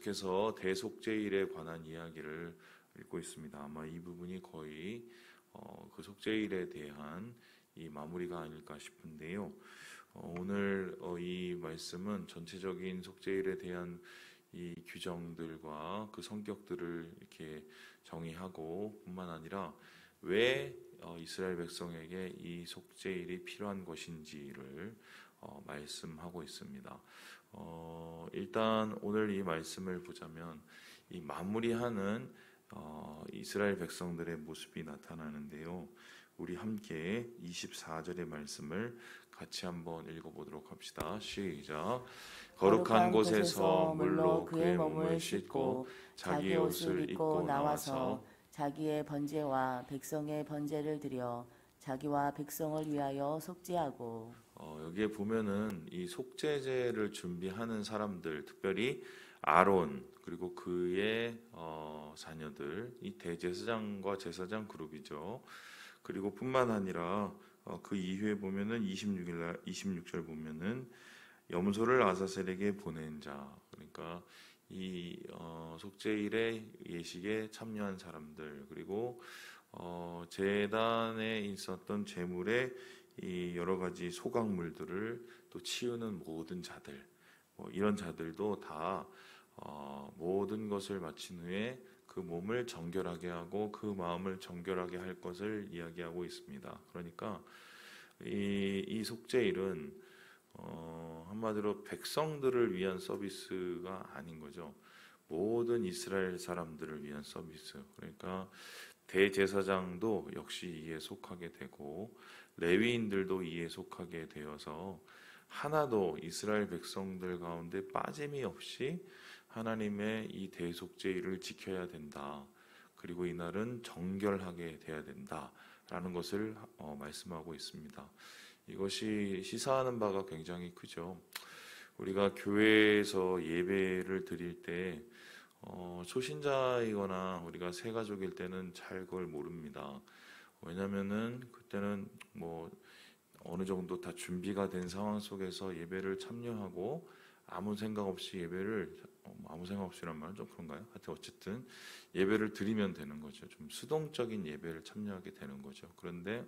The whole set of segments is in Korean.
계속해서 대속죄일에 관한 이야기를 읽고 있습니다. 아마 이 부분이 거의 그 속죄일에 대한 이 마무리가 아닐까 싶은데요. 오늘 이 말씀은 전체적인 속죄일에 대한 이 규정들과 그 성격들을 이렇게 정의하고 뿐만 아니라 왜 이스라엘 백성에게 이 속죄일이 필요한 것인지를 말씀하고 있습니다. 일단 오늘 이 말씀을 보자면 이 마무리하는 이스라엘 백성들의 모습이 나타나는데요. 우리 함께 24절의 말씀을 같이 한번 읽어보도록 합시다. 시작. 거룩한 곳에서 물로 그의 몸을 씻고 자기의 옷을 입고 나와서 자기의 번제와 백성의 번제를 드려 자기와 백성을 위하여 속죄하고. 여기에 보면은 이 속죄제를 준비하는 사람들, 특별히 아론 그리고 그의 자녀들, 이 대제사장과 제사장 그룹이죠. 그리고 뿐만 아니라 그 이후에 보면은 26절 보면은 염소를 아사셀에게 보낸 자, 그러니까 이 속죄일의 예식에 참여한 사람들, 그리고 제단에 있었던 제물의 이 여러 가지 소각물들을 또 치우는 모든 자들, 이런 자들도 다 모든 것을 마친 후에 그 몸을 정결하게 하고 그 마음을 정결하게 할 것을 이야기하고 있습니다. 그러니까 이 속죄일은 한마디로 백성들을 위한 서비스가 아닌 거죠. 모든 이스라엘 사람들을 위한 서비스. 그러니까 대제사장도 역시 이에 속하게 되고 레위인들도 이에 속하게 되어서 하나도 이스라엘 백성들 가운데 빠짐이 없이 하나님의 이 대속죄일을 지켜야 된다. 그리고 이날은 정결하게 돼야 된다라는 것을 말씀하고 있습니다. 이것이 시사하는 바가 굉장히 크죠. 우리가 교회에서 예배를 드릴 때 초신자이거나 우리가 새 가족일 때는 잘 그걸 모릅니다. 왜냐면은 그때는 뭐 어느 정도 다 준비가 된 상황 속에서 예배를 참여하고 아무 생각 없이 예배를 아무 생각 없이란 말은 좀 그런가요? 하여튼 어쨌든 예배를 드리면 되는 거죠. 좀 수동적인 예배를 참여하게 되는 거죠. 그런데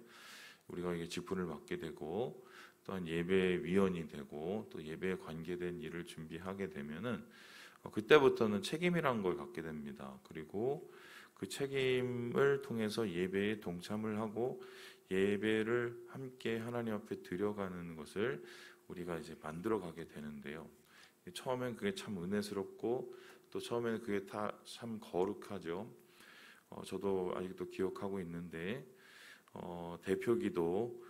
우리가 이게 직분을 맡게 되고 또한 예배 위원이 되고 또 예배에 관계된 일을 준비하게 되면은 그때부터는 책임이란 걸 갖게 됩니다. 그리고 그 책임을 통해서 예배에 동참을 하고 예배를 함께 하나님 앞에 드려가는 것을 우리가 이제 만들어가게 되는데요. 처음엔 그게 참 은혜스럽고 또 처음에는 그게 다 참 거룩하죠. 저도 아직도 기억하고 있는데 대표기도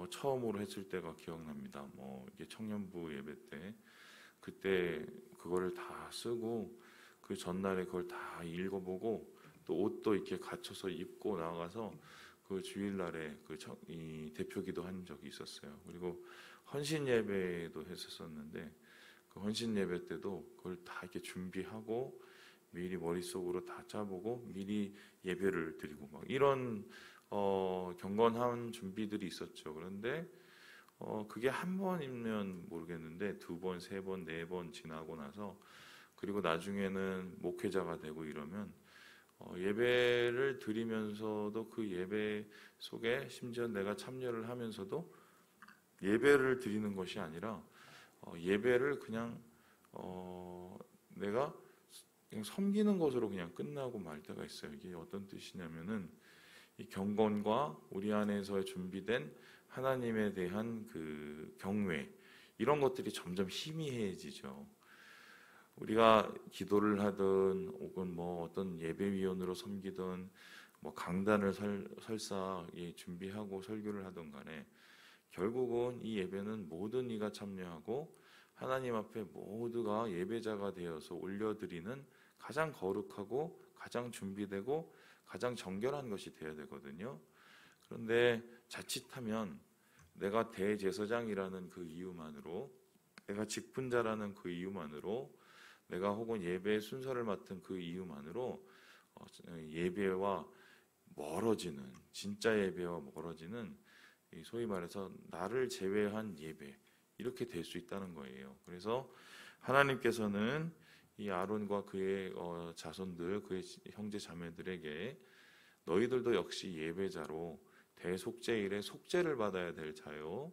처음으로 했을 때가 기억납니다. 이게 청년부 예배 때 그때 그거를 다 쓰고 그 전날에 그걸 다 읽어보고 또 옷도 이렇게 갖춰서 입고 나가서 그 주일날에 이 대표기도 한 적이 있었어요. 그리고 헌신 예배도 했었었는데 그 헌신 예배 때도 그걸 다 이렇게 준비하고 미리 머릿속으로 다 짜보고 미리 예배를 드리고 막 이런 경건한 준비들이 있었죠. 그런데 그게 한 번이면 모르겠는데 두 번, 세 번, 네 번 지나고 나서 그리고 나중에는 목회자가 되고 이러면 예배를 드리면서도 그 예배 속에 심지어 내가 참여를 하면서도 예배를 드리는 것이 아니라 예배를 그냥 내가 그냥 섬기는 것으로 그냥 끝나고 말 때가 있어요. 이게 어떤 뜻이냐면은 이 경건과 우리 안에서 준비된 하나님에 대한 그 경외 이런 것들이 점점 희미해지죠. 우리가 기도를 하든 혹은 어떤 예배위원으로 섬기든 강단을 설사 준비하고 설교를 하든 간에 결국은 이 예배는 모든 이가 참여하고 하나님 앞에 모두가 예배자가 되어서 올려드리는 가장 거룩하고 가장 준비되고 가장 정결한 것이 되어야 되거든요. 그런데 자칫하면 내가 대제사장이라는 그 이유만으로 내가 직분자라는 그 이유만으로 내가 혹은 예배의 순서를 맡은 그 이유만으로 예배와 멀어지는 진짜 예배와 멀어지는 소위 말해서 나를 제외한 예배 이렇게 될 수 있다는 거예요. 그래서 하나님께서는 이 아론과 그의 자손들, 그의 형제 자매들에게 너희들도 역시 예배자로 대속죄일에 속죄를 받아야 될 자요,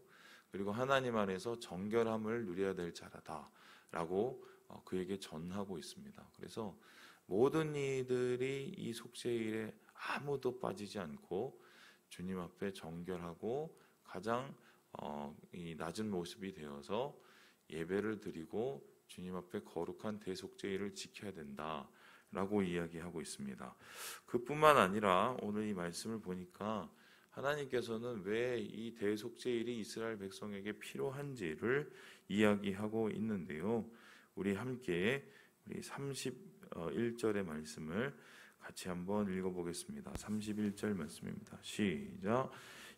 그리고 하나님 안에서 정결함을 누려야 될 자라다라고 그에게 전하고 있습니다. 그래서 모든 이들이 이 속죄일에 아무도 빠지지 않고 주님 앞에 정결하고 가장 이 낮은 모습이 되어서 예배를 드리고 주님 앞에 거룩한 대속죄일을 지켜야 된다라고 이야기하고 있습니다. 그뿐만 아니라 오늘 이 말씀을 보니까 하나님께서는 왜 이 대속죄일이 이스라엘 백성에게 필요한지를 이야기하고 있는데요. 우리 함께 우리 31절의 말씀을 같이 한번 읽어보겠습니다. 31절 말씀입니다. 시작.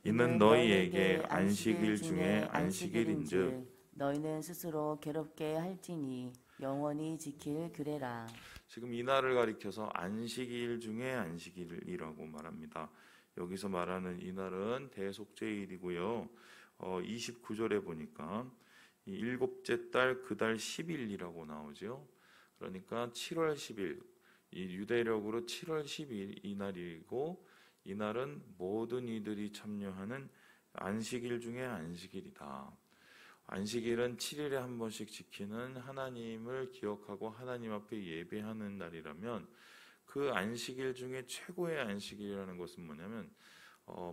이는 너희에게 안식일 중에 안식일인즉 너희는 스스로 괴롭게 할지니 영원히 지킬 규례라. 지금 이날을 가리켜서 안식일 중에 안식일이라고 말합니다. 여기서 말하는 이날은 대속죄일이고요. 29절에 보니까 이 일곱째 달 그 달 10일이라고 나오죠. 그러니까 7월 10일, 이 유대력으로 7월 10일 이날이고, 이날은 모든 이들이 참여하는 안식일 중에 안식일이다. 안식일은 7일에 한 번씩 지키는 하나님을 기억하고 하나님 앞에 예배하는 날이라면, 그 안식일 중에 최고의 안식일이라는 것은 뭐냐면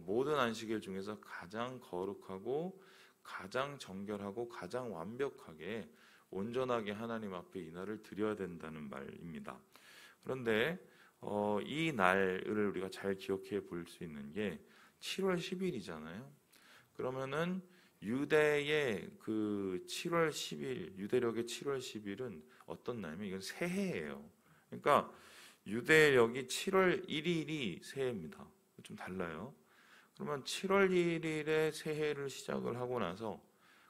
모든 안식일 중에서 가장 거룩하고 가장 정결하고 가장 완벽하게 온전하게 하나님 앞에 이 날을 드려야 된다는 말입니다. 그런데 이 날을 우리가 잘 기억해 볼 수 있는 게 7월 10일이잖아요. 그러면은 유대의 그 7월 10일, 유대력의 7월 10일은 어떤 날이면 이건 새해예요. 그러니까 유대력이 7월 1일이 새해입니다. 좀 달라요. 그러면 7월 1일에 새해를 시작을 하고 나서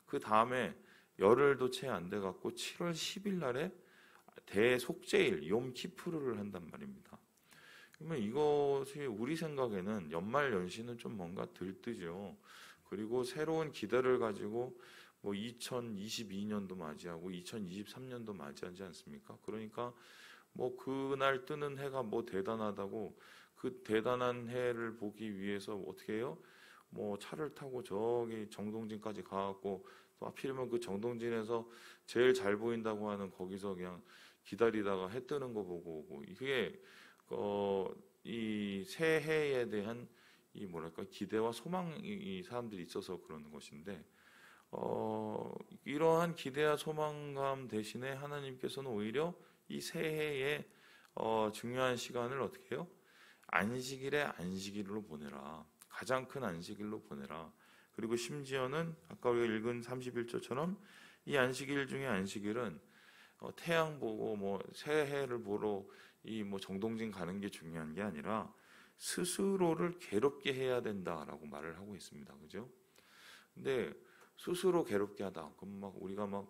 그 다음에 열흘도 채 안 돼 갖고 7월 10일 날에 대속죄일 욤키푸르를 한단 말입니다. 그러면 이것이 우리 생각에는 연말 연시는 좀 뭔가 들뜨죠. 그리고 새로운 기대를 가지고 뭐 2022년도 맞이하고 2023년도 맞이하지 않습니까? 그러니까 뭐 그날 뜨는 해가 뭐 대단하다고 그 대단한 해를 보기 위해서 어떻게 해요? 뭐 차를 타고 저기 정동진까지 가갖고 또 하필이면 그 정동진에서 제일 잘 보인다고 하는 거기서 그냥 기다리다가 해 뜨는 거 보고 오고, 이게 이 새해에 대한 이 뭐랄까 기대와 소망이 사람들이 있어서 그러는 것인데, 이러한 기대와 소망감 대신에 하나님께서는 오히려 이 새해에 중요한 시간을 어떻게 해요? 안식일에 안식일로 보내라. 가장 큰 안식일로 보내라. 그리고 심지어는 아까 우리가 읽은 31절처럼 이 안식일 중에 안식일은 태양 보고 뭐 새해를 보러 이 뭐 정동진 가는 게 중요한 게 아니라 스스로를 괴롭게 해야 된다라고 말을 하고 있습니다. 그죠? 근데 스스로 괴롭게 하다. 그럼 막 우리가 막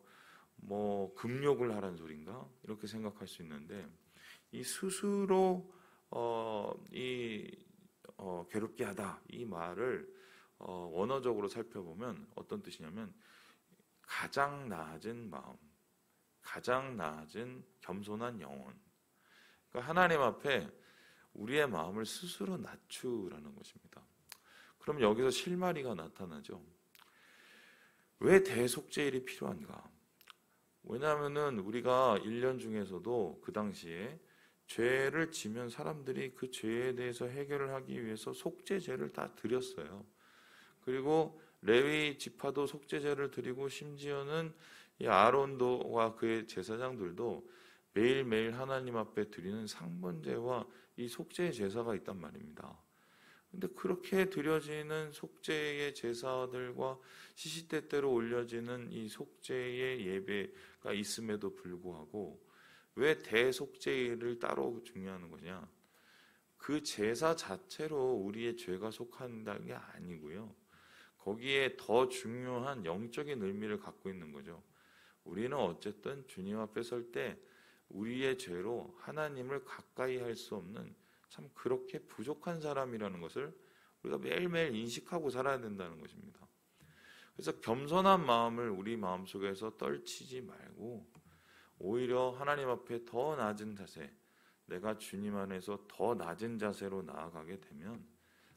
뭐 금욕을 하라는 소린가? 이렇게 생각할 수 있는데, 이 스스로 괴롭게 하다 이 말을 원어적으로 살펴보면 어떤 뜻이냐면 가장 낮은 마음, 가장 낮은 겸손한 영혼. 그러니까 하나님 앞에 우리의 마음을 스스로 낮추라는 것입니다. 그럼 여기서 실마리가 나타나죠. 왜 대속죄일이 필요한가? 왜냐하면은 우리가 1년 중에서도 그 당시에 죄를 지면 사람들이 그 죄에 대해서 해결을 하기 위해서 속죄제를 다 드렸어요. 그리고 레위 지파도 속죄제를 드리고, 심지어는 이 아론도와 그의 제사장들도 매일매일 하나님 앞에 드리는 상번제와 이 속죄의 제사가 있단 말입니다. 근데 그렇게 드려지는 속죄의 제사들과 시시때때로 올려지는 이 속죄의 예배가 있음에도 불구하고 왜 대속죄를 따로 중요하는 거냐? 그 제사 자체로 우리의 죄가 속한다는 게 아니고요. 거기에 더 중요한 영적인 의미를 갖고 있는 거죠. 우리는 어쨌든 주님 앞에 설 때 우리의 죄로 하나님을 가까이 할 수 없는 참 그렇게 부족한 사람이라는 것을 우리가 매일매일 인식하고 살아야 된다는 것입니다. 그래서 겸손한 마음을 우리 마음속에서 떨치지 말고 오히려 하나님 앞에 더 낮은 자세, 내가 주님 안에서 더 낮은 자세로 나아가게 되면,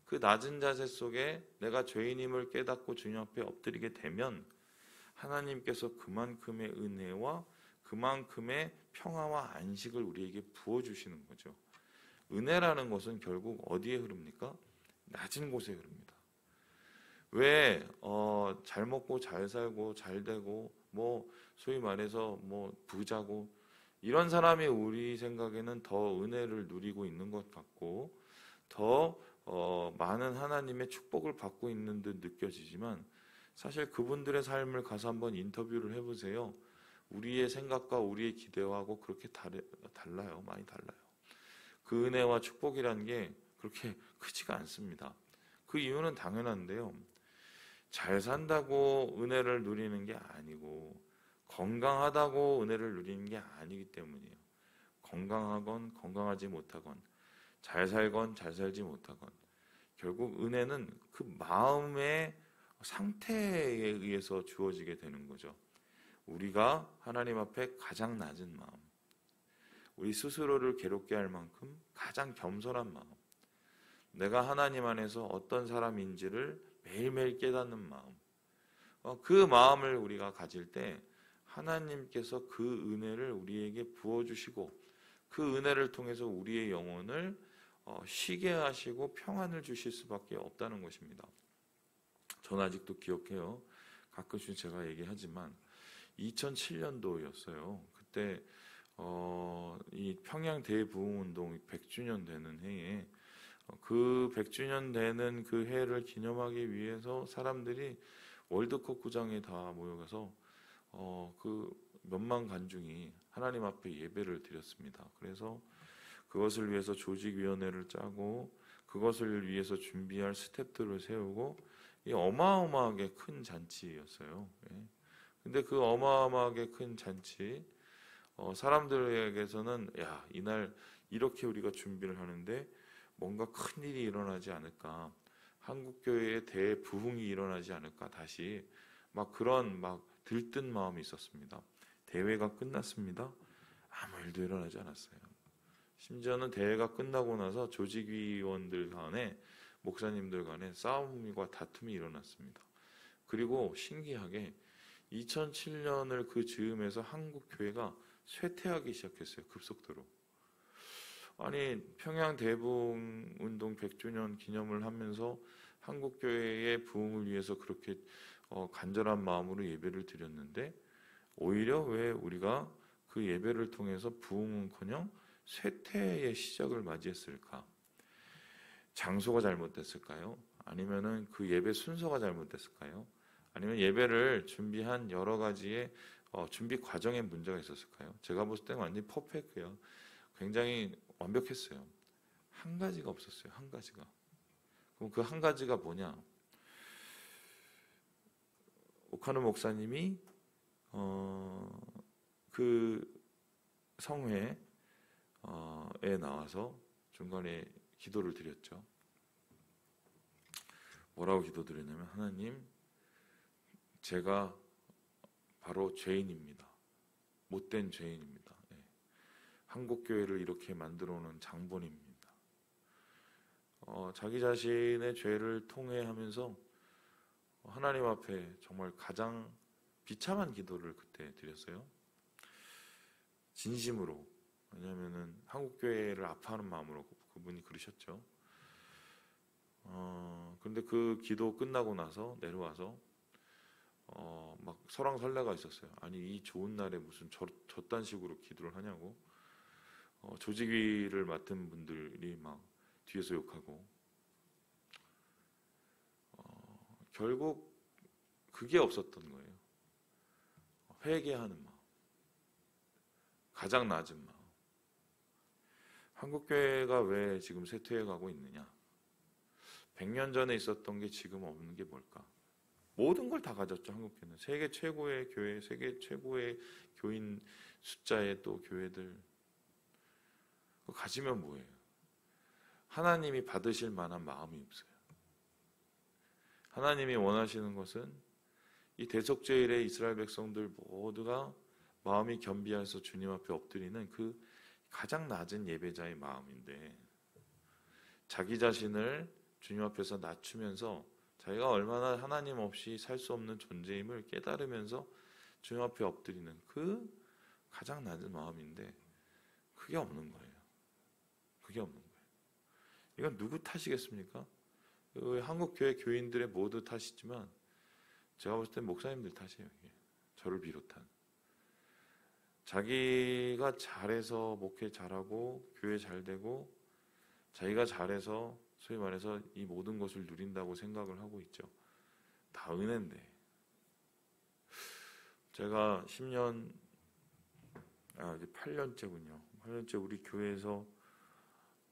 그 낮은 자세 속에 내가 죄인임을 깨닫고 주님 앞에 엎드리게 되면 하나님께서 그만큼의 은혜와 그만큼의 평화와 안식을 우리에게 부어주시는 거죠. 은혜라는 것은 결국 어디에 흐릅니까? 낮은 곳에 흐릅니다. 왜 잘 먹고 잘 살고 잘 되고 뭐 소위 말해서 뭐 부자고 이런 사람이 우리 생각에는 더 은혜를 누리고 있는 것 같고 더 많은 하나님의 축복을 받고 있는 듯 느껴지지만, 사실 그분들의 삶을 가서 한번 인터뷰를 해보세요. 우리의 생각과 우리의 기대하고 그렇게 달라요. 많이 달라요. 그 은혜와 축복이라는 게 그렇게 크지가 않습니다. 그 이유는 당연한데요. 잘 산다고 은혜를 누리는 게 아니고 건강하다고 은혜를 누리는 게 아니기 때문이에요. 건강하건 건강하지 못하건 잘 살건 잘 살지 못하건 결국 은혜는 그 마음의 상태에 의해서 주어지게 되는 거죠. 우리가 하나님 앞에 가장 낮은 마음, 우리 스스로를 괴롭게 할 만큼 가장 겸손한 마음, 내가 하나님 안에서 어떤 사람인지를 매일매일 깨닫는 마음, 그 마음을 우리가 가질 때 하나님께서 그 은혜를 우리에게 부어주시고 그 은혜를 통해서 우리의 영혼을 쉬게 하시고 평안을 주실 수밖에 없다는 것입니다. 저는 아직도 기억해요. 가끔씩 제가 얘기하지만 2007년도였어요. 그때 이 평양 대부흥운동 100주년 되는 해에 그 100주년 되는 그 해를 기념하기 위해서 사람들이 월드컵 구장에 다 모여가서 그 몇만 관중이 하나님 앞에 예배를 드렸습니다. 그래서 그것을 위해서 조직위원회를 짜고 그것을 위해서 준비할 스태프들을 세우고 이 어마어마하게 큰 잔치였어요. 근데 그 어마어마하게 큰 잔치, 사람들에게서는 야, 이날 이렇게 우리가 준비를 하는데 뭔가 큰 일이 일어나지 않을까, 한국교회의 대부흥이 일어나지 않을까, 다시 막 그런 막 들뜬 마음이 있었습니다. 대회가 끝났습니다. 아무 일도 일어나지 않았어요. 심지어는 대회가 끝나고 나서 조직위원들 간에 목사님들 간에 싸움과 다툼이 일어났습니다. 그리고 신기하게 2007년을 그 즈음에서 한국 교회가 쇠퇴하기 시작했어요. 급속도로. 아니, 평양 대부흥 운동 100주년 기념을 하면서 한국 교회의 부흥을 위해서 그렇게 간절한 마음으로 예배를 드렸는데 오히려 왜 우리가 그 예배를 통해서 부흥은커녕 쇠퇴의 시작을 맞이했을까? 장소가 잘못됐을까요? 아니면은 그 예배 순서가 잘못됐을까요? 아니면 예배를 준비한 여러 가지의 준비 과정에 문제가 있었을까요? 제가 봤을 때는 완전히 퍼펙트예요. 굉장히 완벽했어요. 한 가지가 없었어요. 한 가지가. 그럼 그 한 가지가 뭐냐? 오카노 목사님이 그 성회에 나와서 중간에 기도를 드렸죠. 뭐라고 기도드렸냐면, 하나님, 제가 바로 죄인입니다. 못된 죄인입니다. 한국교회를 이렇게 만들어 놓은 장본입니다. 자기 자신의 죄를 통회하면서 하나님 앞에 정말 가장 비참한 기도를 그때 드렸어요. 진심으로. 왜냐하면은 한국교회를 아파하는 마음으로 그분이 그러셨죠. 근데 그 기도 끝나고 나서 내려와서 막 설왕설래가 있었어요. 아니, 이 좋은 날에 무슨 저딴 식으로 기도를 하냐고. 조직위를 맡은 분들이 막 뒤에서 욕하고, 결국 그게 없었던 거예요. 회개하는 마음, 가장 낮은 마음. 한국교회가 왜 지금 쇠퇴해 가고 있느냐? 100년 전에 있었던 게 지금 없는 게 뭘까? 모든 걸 다 가졌죠. 한국교회는 세계 최고의 교회, 세계 최고의 교인 숫자의 또 교회들. 가지면 뭐예요? 하나님이 받으실 만한 마음이 없어요. 하나님이 원하시는 것은 이 대속죄일에 이스라엘 백성들 모두가 마음이 겸비해서 주님 앞에 엎드리는 그 가장 낮은 예배자의 마음인데, 자기 자신을 주님 앞에서 낮추면서 자기가 얼마나 하나님 없이 살 수 없는 존재임을 깨달으면서 주님 앞에 엎드리는 그 가장 낮은 마음인데, 그게 없는 거예요. 그게 없는 거예요. 이건 누구 탓이겠습니까? 한국 교회 교인들의 모두 탓이지만 제가 볼 때 목사님들 탓이에요. 이게. 저를 비롯한. 자기가 잘해서 목회 잘하고 교회 잘되고 자기가 잘해서 소위 말해서 이 모든 것을 누린다고 생각을 하고 있죠. 다 은혜인데. 제가 10년, 이제 8년째군요. 8년째 우리 교회에서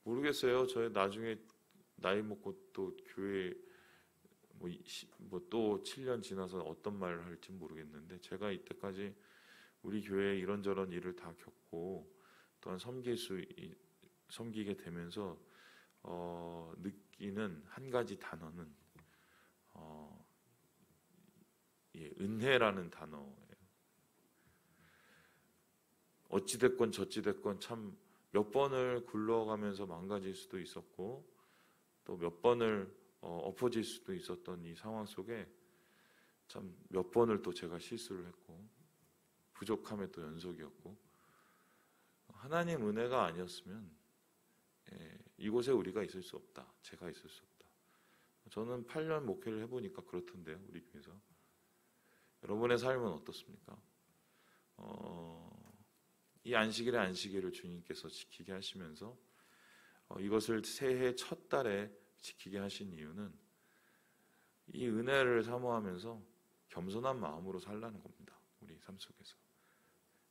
모르겠어요. 저 나중에 나이 먹고 또 교회 또 7년 지나서 어떤 말을 할지 모르겠는데, 제가 이때까지 우리 교회에 이런저런 일을 다 겪고 또한 섬기게 되면서 느끼는 한 가지 단어는 은혜라는 단어예요. 어찌됐건 저찌됐건 참 몇 번을 굴러가면서 망가질 수도 있었고 또 몇 번을 엎어질 수도 있었던 이 상황 속에 참 몇 번을 또 제가 실수를 했고 부족함의 또 연속이었고, 하나님 은혜가 아니었으면 이곳에 우리가 있을 수 없다. 제가 있을 수 없다. 저는 8년 목회를 해보니까 그렇던데요. 우리 교회에서. 여러분의 삶은 어떻습니까? 이 안식일을 주님께서 지키게 하시면서 이것을 새해 첫 달에 지키게 하신 이유는 이 은혜를 사모하면서 겸손한 마음으로 살라는 겁니다. 우리 삶 속에서.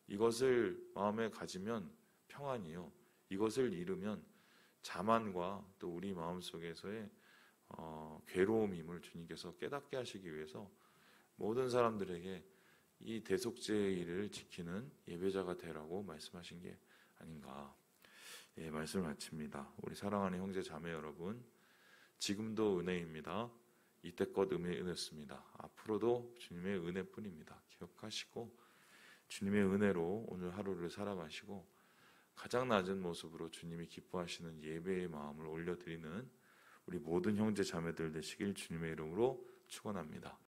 이것을 마음에 가지면 평안이요. 이것을 잃으면 자만과 또 우리 마음속에서의 괴로움임을 주님께서 깨닫게 하시기 위해서 모든 사람들에게 이 대속죄의 일을 지키는 예배자가 되라고 말씀하신 게 아닌가. 말씀을 마칩니다. 우리 사랑하는 형제 자매 여러분, 지금도 은혜입니다. 이때껏 은혜였습니다. 앞으로도 주님의 은혜뿐입니다. 기억하시고 주님의 은혜로 오늘 하루를 살아가시고 가장 낮은 모습으로 주님이 기뻐하시는 예배의 마음을 올려드리는 우리 모든 형제 자매들 되시길 주님의 이름으로 축원합니다.